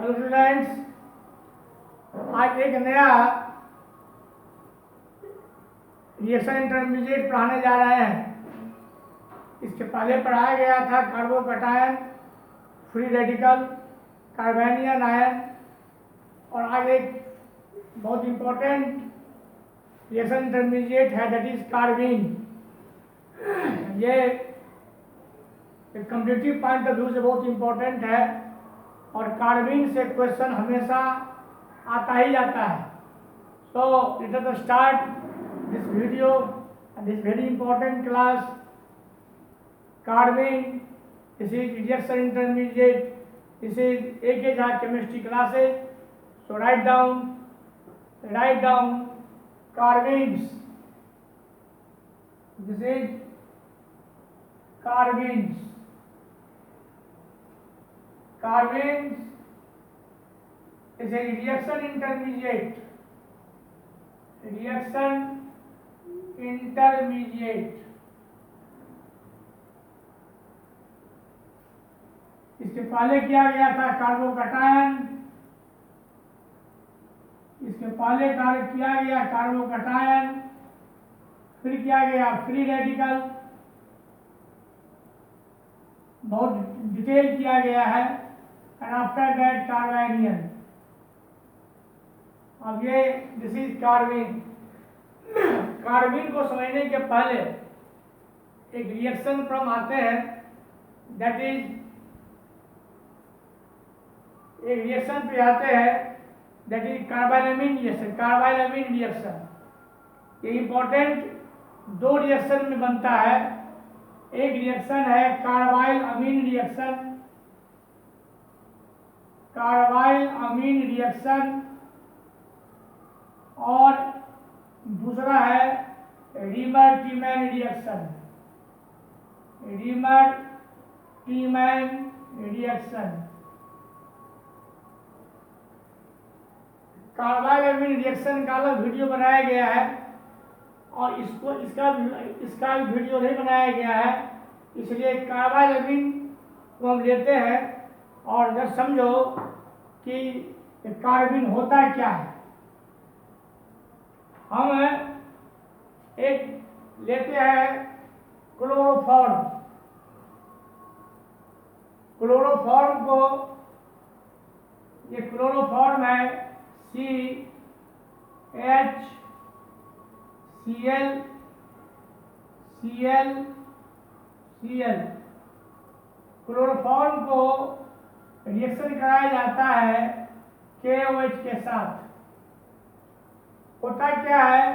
Hello students, आज एक नया रिएक्शन इंटरमीडिएट पढ़ाने जा रहे हैं। इसके पहले पढ़ाया गया था कार्बोकैटायन, फ्री रेडिकल, कार्बेनियन आयन, और आज एक बहुत इम्पोर्टेंट रिएक्शन इंटरमीडिएट है, दैट इज कार्बीन। ये कम्पिटिटिव पॉइंट ऑफ व्यू से बहुत इम्पोर्टेंट है और कार्बीन से क्वेश्चन हमेशा आता ही जाता है। So let us start this video and this very important class carbene. This is reaction intermediate, this is एक chemistry classes. So write down carbenes. This is carbenes. Carbenes is a reaction intermediate. Reaction intermediate. इसके पहले किया गया था carbocation, इसके पहले कार्य किया गया कार्बोकैटायन, फिर किया गया फ्री रेडिकल, बहुत डिटेल किया गया है, एंड आफ्टर दैट कार्बेनियन। अब ये दिस इज कार्बीन। कार्बीन को समझने के पहले एक रिएक्शन फ्रॉम आते हैं, दैट इज एक रिएक्शन पे आते हैं, that is carbylamine reaction. Carbylamine reaction ये इंपॉर्टेंट दो रिएक्शन में बनता है। एक रिएक्शन है कार्बाइल अमीन रिएक्शन, कार्बाइल अमीन रिएक्शन, और दूसरा है Reimer Tiemann reaction. Reimer Tiemann reaction. Carbyl अमीन रिएक्शन का अलग वीडियो बनाया गया है और इसका भी वीडियो नहीं बनाया गया है, इसलिए कार्बाइल अमीन को हम लेते हैं और जब समझो कि कार्बीन होता क्या है। हम एक लेते हैं क्लोरोफॉर्म। क्लोरोफॉर्म को, ये क्लोरोफॉर्म है CHCl। क्लोरोफॉर्म को रिएक्शन कराया जाता है KOH के साथ। होता क्या है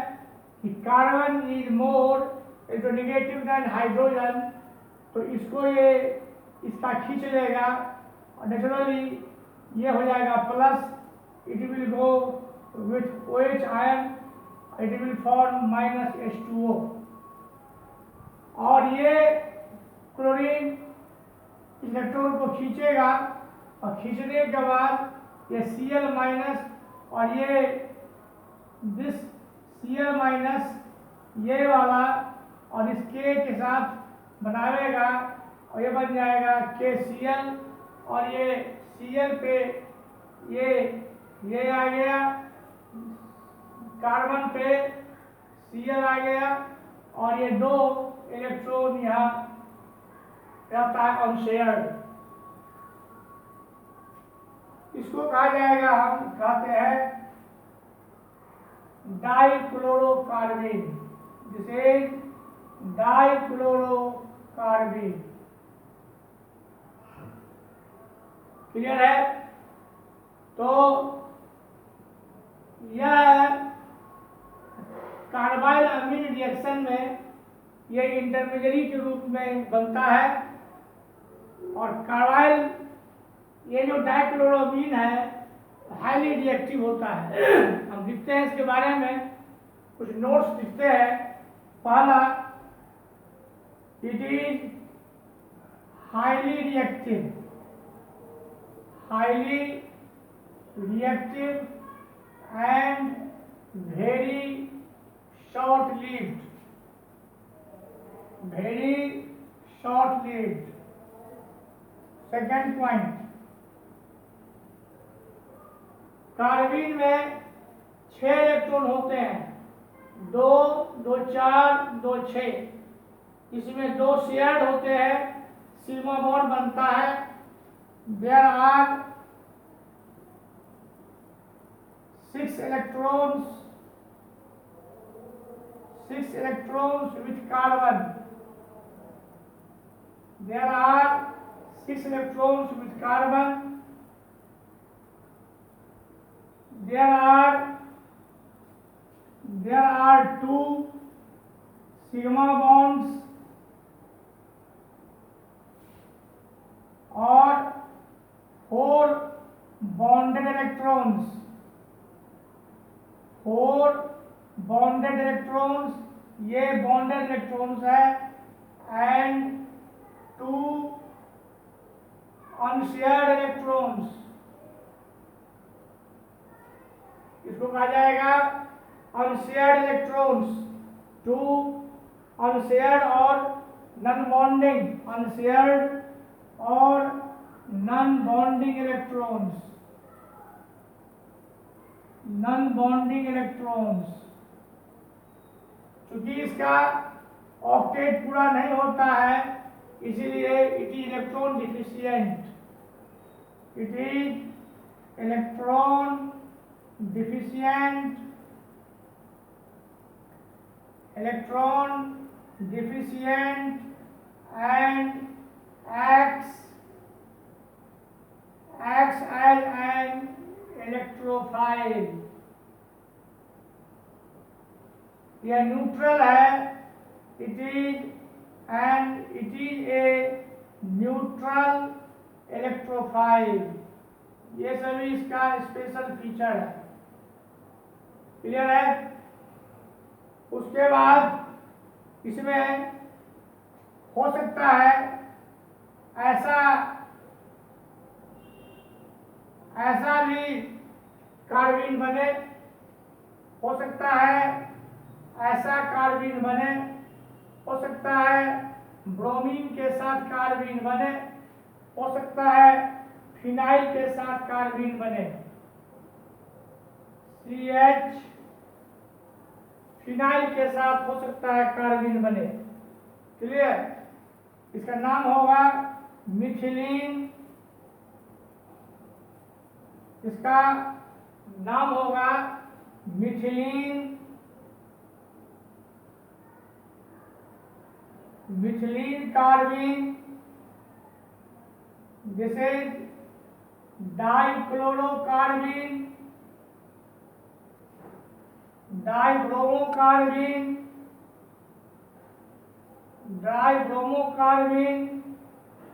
कि carbon is more electronegative than hydrogen, तो इसको ये इसका खींच लेगा और नेचुरली ये हो जाएगा plus, it will go with OH ion, it will form -H2O। और ये क्लोरीन इलेक्ट्रॉन को खींचेगा और खींचने के बाद ये Cl माइनस और ये दिस Cl माइनस ये वाला और इस K के साथ बनावेगा और ये बन जाएगा KCl, और ये Cl पे ये आ गया, कार्बन पे Cl आ गया और ये दो इलेक्ट्रॉन यहाँ रहता है अनशेयर्ड। इसको कहा जाएगा, हम कहते हैं डाइक्लोरोकार्बीन। This is डाइक्लोरोकार्बीन। क्लियर है? तो यह कार्बाइल अमीन रिएक्शन में ये इंटरमीडिएट के रूप में बनता है, और कार्बाइल ये जो डाइक्लोरोमीन है हाईली रिएक्टिव होता है। हम लिखते हैं इसके बारे में, कुछ नोट्स लिखते हैं। पहला, it is highly reactive and very short lived. Second point, carbene में 6 इलेक्ट्रॉन होते हैं, 2, 2, 4, 2, 6। इसमें 2 शेयर्ड होते हैं, सिग्मा बॉन्ड बनता है। There are 6 electrons with carbon. There are 6 electrons with carbon. There are 2 sigma bonds और 4 bonded electrons. 4 bonded electrons, ये bonded electrons है, and 2 unshared electrons. इसको कहा जाएगा unshared electrons. 2 unshared और non bonding, unshared और non bonding electrons. Non bonding electrons. क्योंकि इसका ऑक्टेट पूरा नहीं होता है, इसीलिए it is electron deficient. It is electron deficient, and acts as an electrophile. यह न्यूट्रल है, it is a neutral electrophile. ये सभी इसका स्पेशल फीचर है। क्लियर है? उसके बाद इसमें हो सकता है ऐसा भी कार्बीन बने, हो सकता है ऐसा कार्बीन बने, हो सकता है ब्रोमीन के साथ कार्बीन बने, हो सकता है फिनाइल के साथ कार्बीन बने। CH फिनाइल के साथ हो सकता है कार्बीन बने। क्लियर? इसका नाम होगा मिथिलीन। इसका नाम होगा methylene carbene. This is dichlorocarbene, dibromocarbene.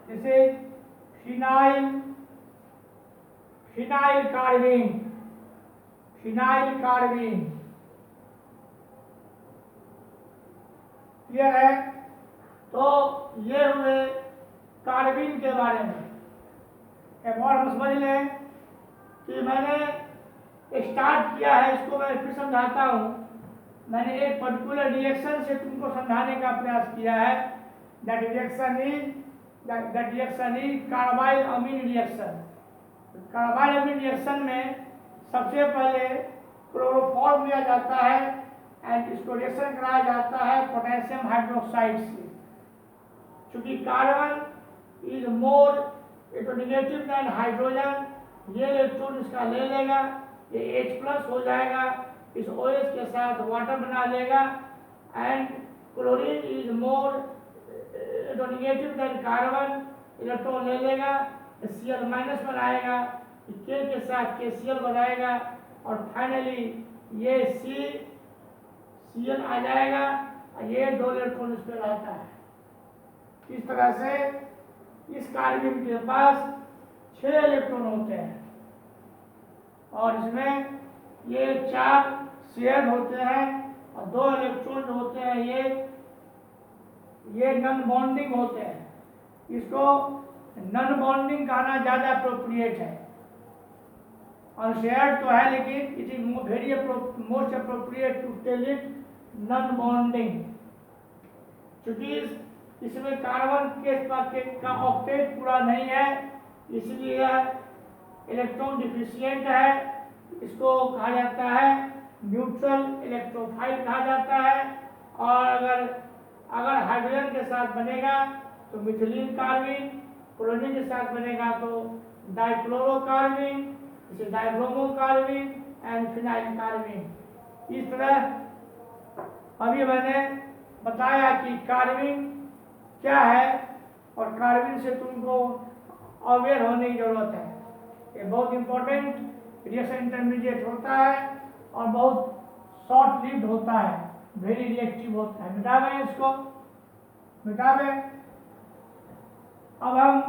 This is phenyl carbene. Clear है? तो ये हुए कार्बीन के बारे में। एक और हम समझ लें कि मैंने स्टार्ट किया है, इसको मैं फिर समझाता हूँ। मैंने एक पर्टिकुलर रिएक्शन से तुमको समझाने का प्रयास किया है। That reaction is carbyl Amin reaction. Carbyl Amin reaction में सबसे पहले क्लोरोफॉर्म लिया जाता है एंड इसको रिएक्शन कराया जाता है पोटेशियम हाइड्रोक्साइड से। क्योंकि carbon is more electronegative than hydrogen, ये इलेक्ट्रॉन इसका ले लेगा, ये H+ हो जाएगा, इस OH के साथ वाटर बना लेगा। And chlorine is more electronegative than carbon, electron ले लेगा, Cl- बनाएगा, K के साथ KCl बनाएगा और फाइनली ये Cl आ जाएगा और ये 2 इलेक्ट्रॉन इस पर रहता है। इस तरह से इस कार्बन के पास 6 इलेक्ट्रॉन होते हैं और इसमें ये 4 शेयर होते हैं और 2 इलेक्ट्रॉन होते हैं ये नॉन बॉन्डिंग होते हैं। इसको नॉन बॉन्डिंग कहना ज़्यादा अप्रोप्रिएट है। अनशेयर्ड तो है लेकिन it is very most appropriate to tell it non bonding. क्योंकि इसमें कार्बन का ऑक्टेट पूरा नहीं है, इसलिए इलेक्ट्रॉन डिफिशिएंट है इसको कहा जाता है न्यूट्रल इलेक्ट्रोफाइल कहा जाता है। और अगर हाइड्रोजन के साथ बनेगा तो मिथिलीन कार्बीन, क्लोरीन के साथ बनेगा तो डाइक्लोरोकार्बीन, इसे dibromo carbene and phenyl carbene. इस तरह अभी मैंने बताया कि कार्बीन क्या है और कार्बन से तुमको अवेयर होने की जरूरत है। ये बहुत इंपॉर्टेंट रिएक्शन इंटरमीडिएट होता है और बहुत शॉर्ट लिव्ड होता है, वेरी रिएक्टिव होता है। मिटा दें इसको, मिटा दें। अब हम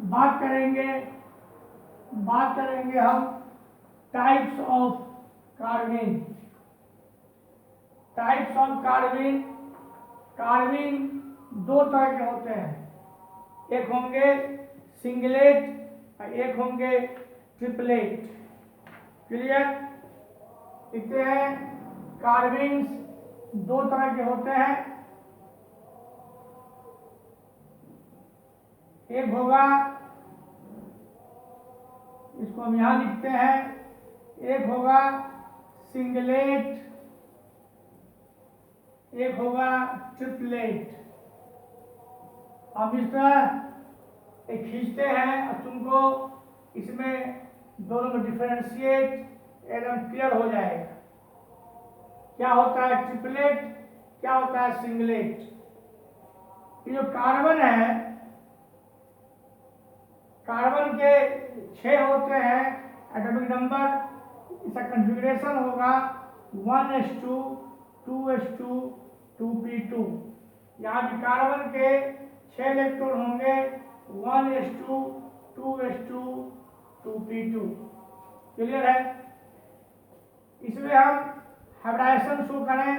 बात करेंगे हम types of carbon. Types of carbon, carbon दो तरह के होते हैं, एक होंगे सिंगलेट और एक होंगे ट्रिपलेट। क्लियर? लिखते हैं कार्बन्स दो तरह के होते हैं, एक होगा, इसको हम यहां लिखते हैं, एक होगा सिंगलेट, एक होगा ट्रिपलेट। हम इस तरह एक खींचते हैं और तुमको इसमें दोनों में डिफरेंशिएट एकदम क्लियर हो जाएगा। क्या होता है ट्रिपलेट, क्या होता है सिंगलेट। ये जो कार्बन है, कार्बन के 6 होते हैं एटॉमिक नंबर, इसका कॉन्फ़िगरेशन होगा 1s2 2s2 2p2। यहाँ भी कार्बन के 6 इलेक्ट्रॉन होंगे 1s2 2s2 2p2। क्लियर है? इसमें हम हाइब्रिडाइजेशन शो करें,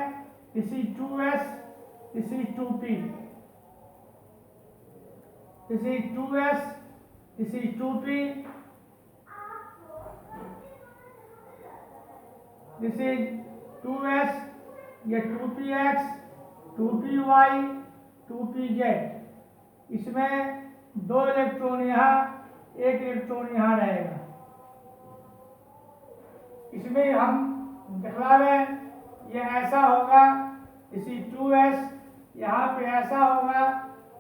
this is 2s, this is 2p, this is 2s, this is 2p, this is 2s, ये 2px, 2py, 2pz। इसमें 2 इलेक्ट्रॉन यहाँ, 1 इलेक्ट्रॉन यहाँ रहेगा। इसमें हम दिखला रहे ये ऐसा होगा, इसी 2s, यहाँ पे ऐसा होगा।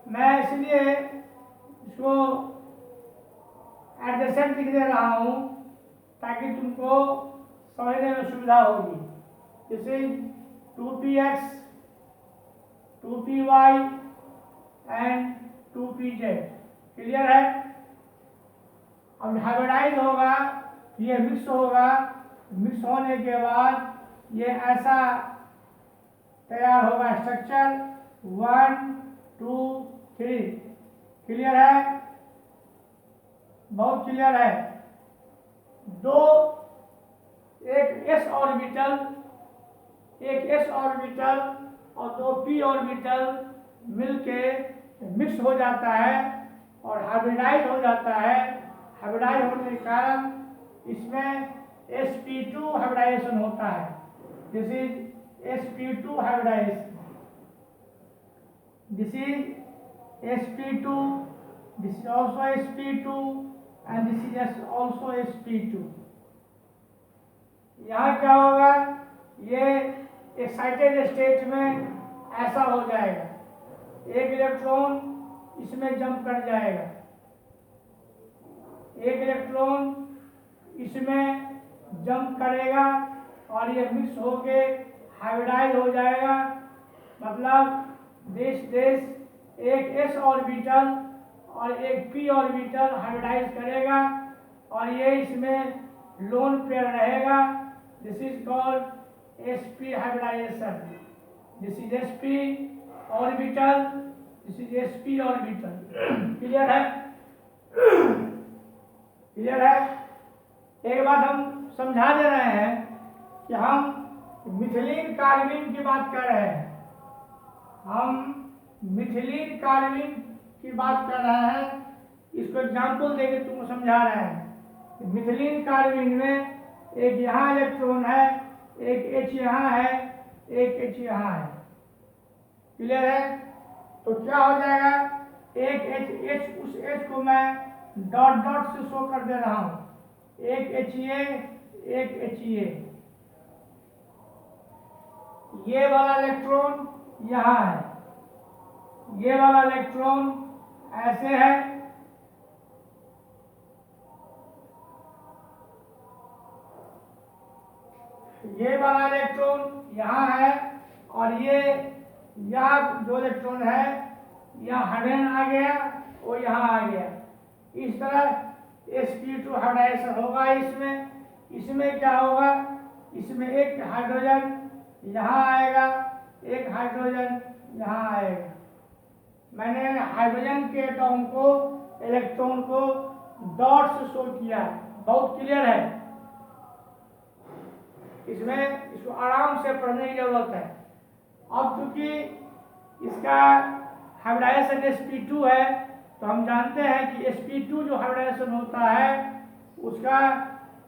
मैं इसलिए इसको एडजेसेंट लिख दे रहा हूँ ताकि तुमको समझने में सुविधा होगी। जैसे 2px, 2py and 2pz। Clear है? अब हाइब्रिडाइज होगा, ये मिक्स होगा, मिक्स होने के बाद ये ऐसा तैयार होगा स्ट्रक्चर 1 2 3। क्लियर है? बहुत क्लियर है। दो, एक s ऑर्बिटल, एक s ऑर्बिटल और 2 p ऑर्बिटल मिलके मिक्स हो जाता है और हाइब्रिडाइज हो जाता है। हाइब्रिडाइज होने के कारण इसमें sp2 हाइब्रिडाइजेशन होता है। This is sp2 hybridization, this is sp2, this is also sp2 and this is also sp2। यहाँ क्या होगा, ये एक्साइटेड स्टेट में ऐसा हो जाएगा, एक इलेक्ट्रॉन इसमें जंप कर जाएगा, एक इलेक्ट्रॉन इसमें जंप करेगा और ये मिक्स होके हाइब्रिडाइज हो जाएगा। मतलब देश एक s ऑर्बिटल और एक p ऑर्बिटल हाइब्रिडाइज करेगा और ये इसमें लोन पेयर रहेगा। This is called sp hybridization. This is sp orbital, this is sp orbital. Clear है? क्लियर है? एक बात हम समझा दे रहे हैं कि हम मिथिलीन कार्बीन की बात कर रहे हैं, हम मिथिलीन कार्बीन की बात कर रहे हैं। इसको एग्जाम्पल देके तुमको समझा रहे हैं। मिथिलीन कार्बीन में एक यहाँ इलेक्ट्रॉन है, एक H यहाँ है, एक H यहाँ है। क्लियर है? तो क्या हो जाएगा, एक H उस H को मैं डॉट डॉट से शो कर दे रहा हूँ, एक H ये, एक HA। ये वाला इलेक्ट्रॉन यहाँ है, ये वाला इलेक्ट्रॉन ऐसे है, ये वाला इलेक्ट्रॉन यहाँ है, और ये यहाँ जो इलेक्ट्रॉन है यहाँ हाइड्रोजन आ गया और यहाँ आ गया। इस तरह sp2 हाइब्रिडाइजेशन होगा। इसमें क्या होगा, इसमें एक हाइड्रोजन यहाँ आएगा, एक हाइड्रोजन यहाँ आएगा। मैंने हाइड्रोजन के एटॉम को, इलेक्ट्रॉन को डॉट से शो किया है, बहुत क्लियर है। इसमें इसको आराम से पढ़ने की जरूरत है। अब चूंकि इसका हाइब्रिडाइजेशन sp2 है, तो हम जानते हैं कि sp2 जो हाइब्रिडाइजेशन होता है उसका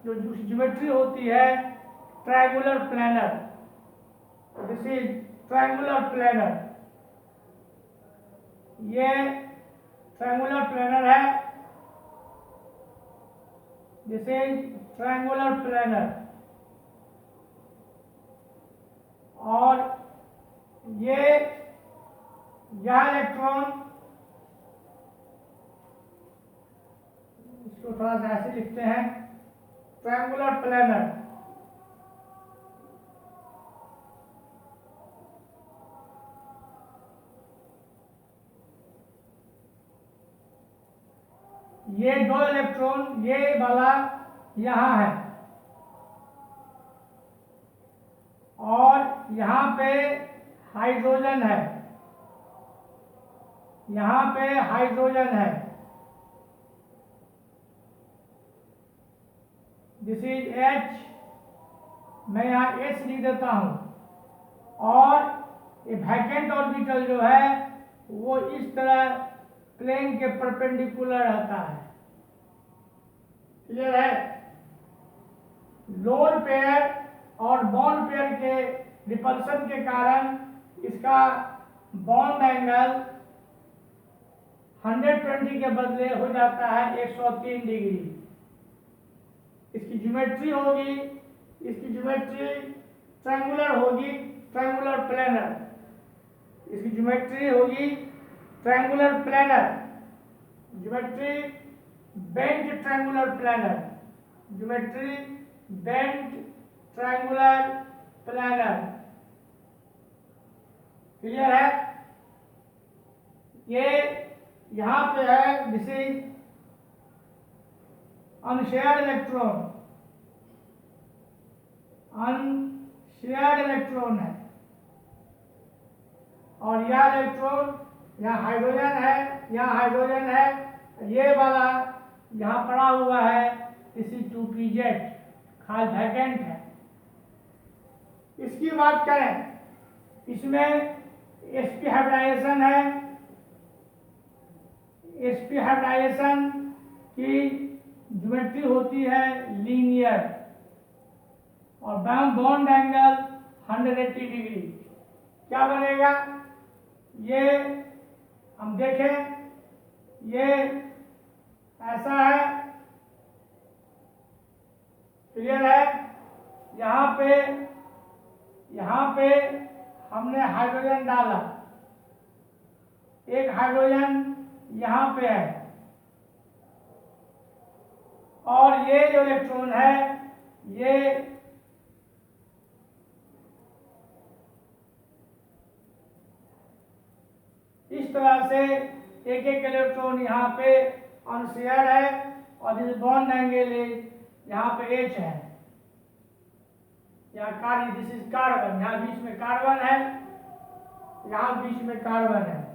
जो ज्योमेट्री होती है triangular planar. This is triangular planar, ये ट्रायंगुलर प्लेनर है, दिस इज ट्रायंगुलर प्लेनर। और यह इलेक्ट्रॉन, इसको थोड़ा सा ऐसे लिखते हैं, ट्रायंगुलर प्लेनर। ये दो इलेक्ट्रॉन, ये वाला यहाँ है और यहाँ पे हाइड्रोजन है, यहाँ पे हाइड्रोजन है। दिस इज H, मैं यहाँ H लिख देता हूँ। और ये वैकेंट ऑर्बिटल जो है वो इस तरह प्लेन के परपेंडिकुलर रहता है। क्लियर है? लोन पेयर और बॉन्ड पेयर के रिपल्सन के कारण इसका बॉन्ड एंगल 120 के बदले हो जाता है 103 डिग्री। इसकी ज्योमेट्री होगी, इसकी ज्योमेट्री ट्रायंगुलर होगी, ट्रायंगुलर प्लेनर। इसकी ज्योमेट्री होगी triangular planar, geometry bent triangular planar, geometry bent triangular planar. Clear है? ये यहां पे है, this is unshared electron, unshared electron है। और यह इलेक्ट्रॉन, यहाँ हाइड्रोजन है, यहाँ हाइड्रोजन है, ये वाला यहाँ पड़ा हुआ है, इसी 2pz खाली वैकेंट है। इसकी बात करें, इसमें sp हाइब्रिडाइजेशन है। sp हाइब्रिडाइजेशन की ज्योमेट्री होती है लीनियर और बॉन्ड एंगल 180 डिग्री। क्या बनेगा? ये हम देखें, ये ऐसा है, क्लियर है? यहाँ पे हमने हाइड्रोजन डाला, एक हाइड्रोजन यहाँ पे है, और ये जो इलेक्ट्रॉन है ये इस तरह से एक एक इलेक्ट्रॉन यहाँ पे अनशेयर्ड है, और इस बॉन्ड एंगल यहाँ पे H है, यहाँ कार्बन, दिस इज कार्बन, यहाँ बीच में कार्बन है, यहाँ बीच में कार्बन है।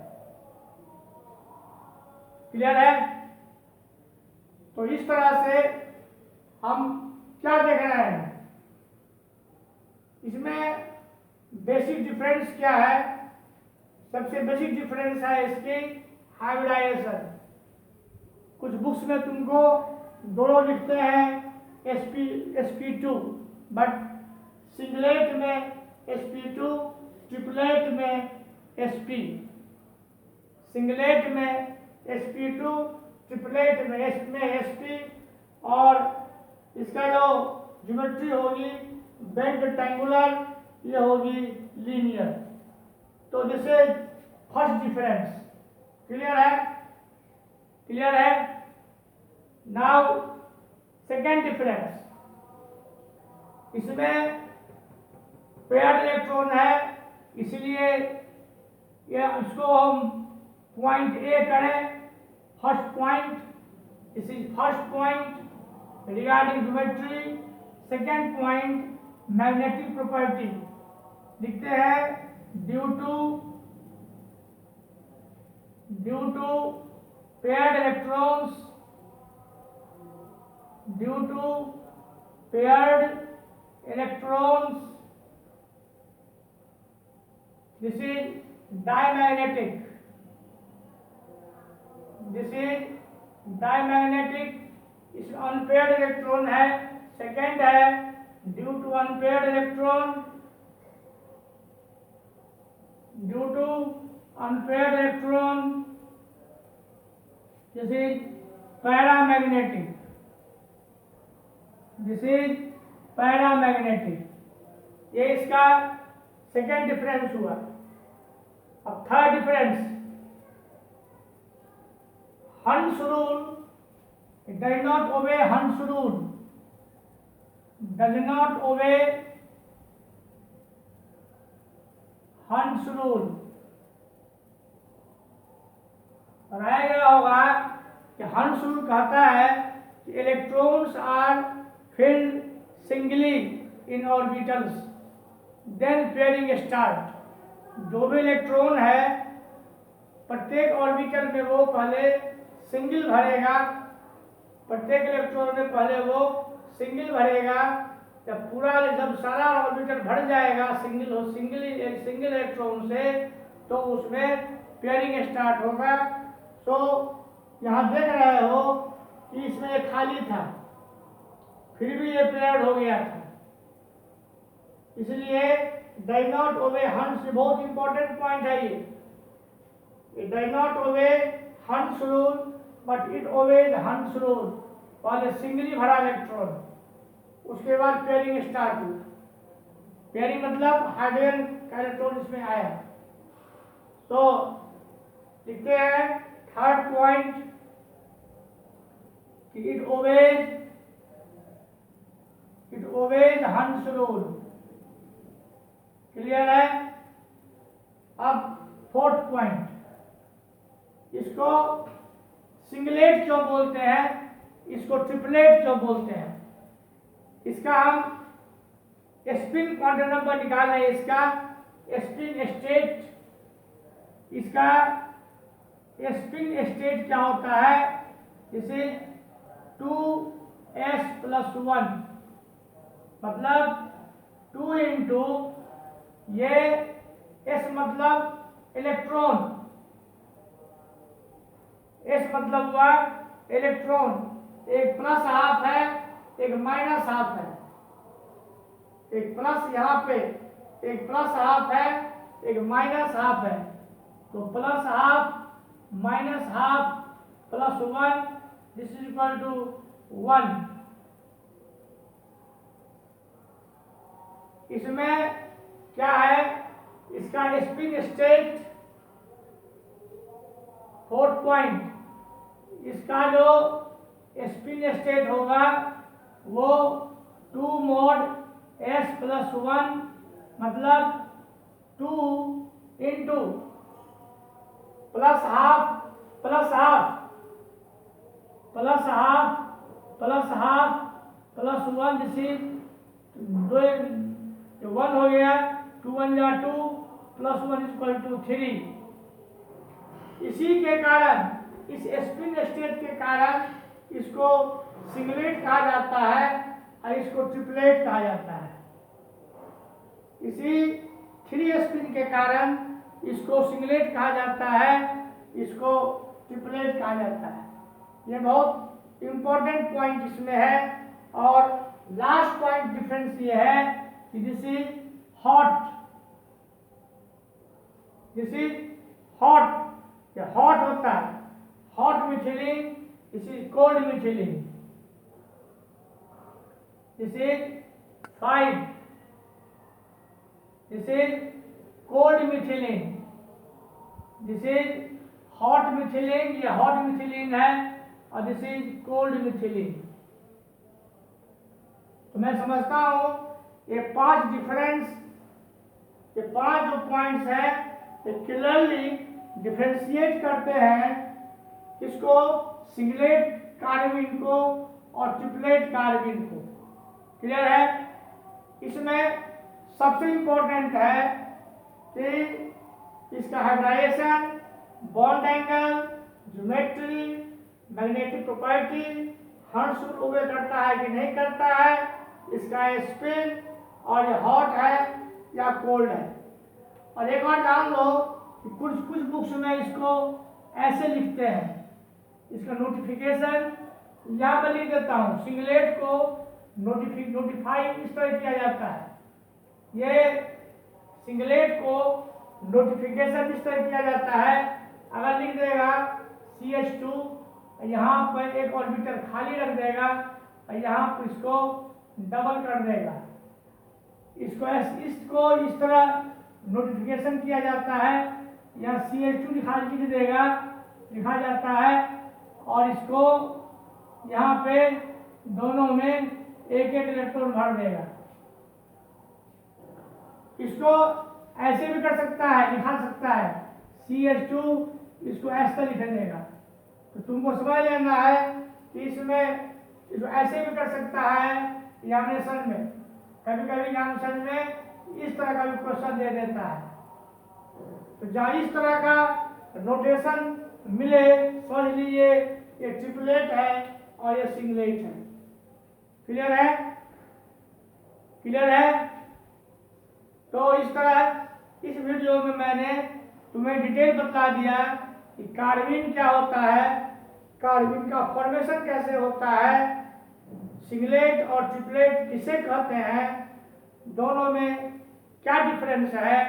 क्लियर है? तो इस तरह से हम क्या देख रहे हैं, इसमें बेसिक डिफरेंस क्या है? सबसे बेसिक डिफरेंस है इसकी हाइब्रिडाइजेशन। कुछ बुक्स में तुमको दोनों लिखते हैं sp2, बट सिंगलेट में sp2, ट्रिपलेट में sp, सिंगलेट में sp2, ट्रिपलेट में sp, और इसका जो ज्योमेट्री होगी बेंट ट्रायंगुलर, ये होगी लीनियर। तो this is first difference. Clear है? क्लियर है? नाउ सेकेंड डिफरेंस, इसमें पेयर्ड इलेक्ट्रॉन है, इसलिए ये इसको हम पॉइंट ए करें, first point, this is first point regarding geometry. Second point magnetic property, लिखते हैं due to paired electrons, due to paired electrons, this is diamagnetic, this is diamagnetic, इसमें अनपेयर्ड इलेक्ट्रॉन है। सेकेंड है due to unpaired electron, due to unpaired electron, this is paramagnetic, this is paramagnetic. ये इसका second difference हुआ। अब third difference, हंस rule, it does not obey Hund's rule, does not obey Hund's rule। और आया गया होगा कि हंस रूल कहता है कि electrons are filled singly in orbitals, then pairing start। जो भी इलेक्ट्रॉन है प्रत्येक ऑर्बिटल में वो पहले सिंगल भरेगा, प्रत्येक इलेक्ट्रॉन में पहले वो सिंगल भरेगा। जब सारा ऑर्बिटल भर जाएगा सिंगल इलेक्ट्रॉन से, तो उसमें पेयरिंग स्टार्ट होगा। तो यहाँ देख रहे हो कि इसमें एक खाली था, फिर भी ये पेयर्ड हो गया था, इसलिए डज नॉट ओबे हंस, बहुत इंपॉर्टेंट पॉइंट है ये। इट डज नॉट ओबे हंस रूल बट इट ओबेज हंस रूल। पहले सिंगली भरा इलेक्ट्रॉन, उसके बाद पेयरिंग स्टार्ट हुआ। पेयरिंग मतलब हाइड्रोजन का इलेक्ट्रॉन इसमें आया। तो लिखते हैं थर्ड पॉइंट कि इट ओबेज हंस रूल। क्लियर है? अब फोर्थ पॉइंट, इसको सिंगलेट क्यों बोलते हैं, इसको ट्रिपलेट क्यों बोलते हैं? इसका हम स्पिन क्वांटम नंबर निकाल रहे हैं, इसका स्पिन स्टेट, इसका स्पिन स्टेट क्या होता है? इसे 2s+1, मतलब 2 इंटू ये s मतलब इलेक्ट्रॉन, s मतलब हुआ इलेक्ट्रॉन, एक प्लस हाफ है एक माइनस हाफ है, एक प्लस यहाँ पे एक प्लस हाफ है एक माइनस हाफ है। तो plus half minus half plus 1, this is equal to 1। इसमें क्या है, इसका स्पिन स्टेट, फोर्थ पॉइंट, इसका जो स्पिन स्टेट होगा वो 2 mod s+1, मतलब 2 into plus half plus half plus half plus half plus 1, this is 1 हो गया, 2 1 जा 2 प्लस 1 इक्वल टू 3। इसी के कारण, इस स्पिन स्टेट के कारण इसको सिंगलेट कहा जाता है और इसको ट्रिपलेट कहा जाता है। इसी 3 स्पिन के कारण इसको सिंगलेट कहा जाता है, इसको ट्रिपलेट कहा जाता है। ये बहुत इंपॉर्टेंट पॉइंट इसमें है। और लास्ट पॉइंट डिफरेंस ये है कि this is hot, this is hot, ये हॉट होता है, hot methylene, this is cold methylene, this is 5, this is cold methylene, this is hot methylene, ये हॉट मिथिलीन है, और दिस इज कोल्ड मिथिलीन। तो मैं समझता हूं ये 5 डिफरेंस, ये 5 जो पॉइंट्स है ये क्लियरली डिफरेंशिएट करते हैं किसको, सिंगलेट कार्बाइन को और ट्रिपलेट कार्बाइन को। क्लियर है? इसमें सबसे इंपॉर्टेंट है कि इसका hybridization, bond angle, geometry, magnetic property, hertz rule करता है कि नहीं करता है, इसका स्पिन, और ये हॉट है या कोल्ड है। और एक बार जान लो कि कुछ बुक्स में इसको ऐसे लिखते हैं, इसका नोटिफिकेशन यहाँ पर लिख देता हूँ, सिंगलेट को नोटिफाई इस तरह किया जाता है, ये सिंगलेट को नोटिफिकेशन इस तरह किया जाता है। अगर लिख देगा CH2, यहाँ पर एक ऑर्बिटल खाली रख देगा और यहाँ पर इसको डबल कर देगा, इसको इस तरह नोटिफिकेशन किया जाता है। यहाँ CH2 लिखा जाता है, और इसको यहाँ पे दोनों में एक एक इलेक्ट्रॉन भर देगा। इसको ऐसे भी कर सकता है, लिखा सकता है CH2, इसको ऐसे लिख देगा। तो तुमको समझ लेना है कि इसमें इसको ऐसे भी कर सकता है एग्जामिनेशन में, कभी कभी एग्जामिनेशन में इस तरह का भी क्वेश्चन दे देता है। तो जहाँ इस तरह का नोटेशन मिले समझ लीजिए ये ट्रिपलेट है और ये सिंगलेट है। क्लियर है? क्लियर है? तो इस तरह इस वीडियो में मैंने तुम्हें डिटेल बता दिया कि कार्बाइन क्या होता है, कार्बाइन का फॉर्मेशन कैसे होता है, सिंगलेट और ट्रिपलेट किसे कहते हैं, दोनों में क्या डिफरेंस है,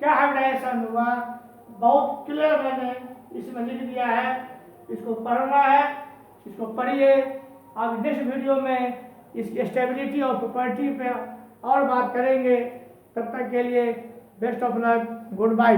क्या हाइब्रिडाइजेशन हुआ, बहुत क्लियर मैंने इसमें लिख दिया है। इसको पढ़ना है, इसको पढ़िए। अब नेक्स्ट वीडियो में इसकी स्टेबिलिटी और प्रॉपर्टी पे और बात करेंगे। तब तक के लिए best of luck, good bye.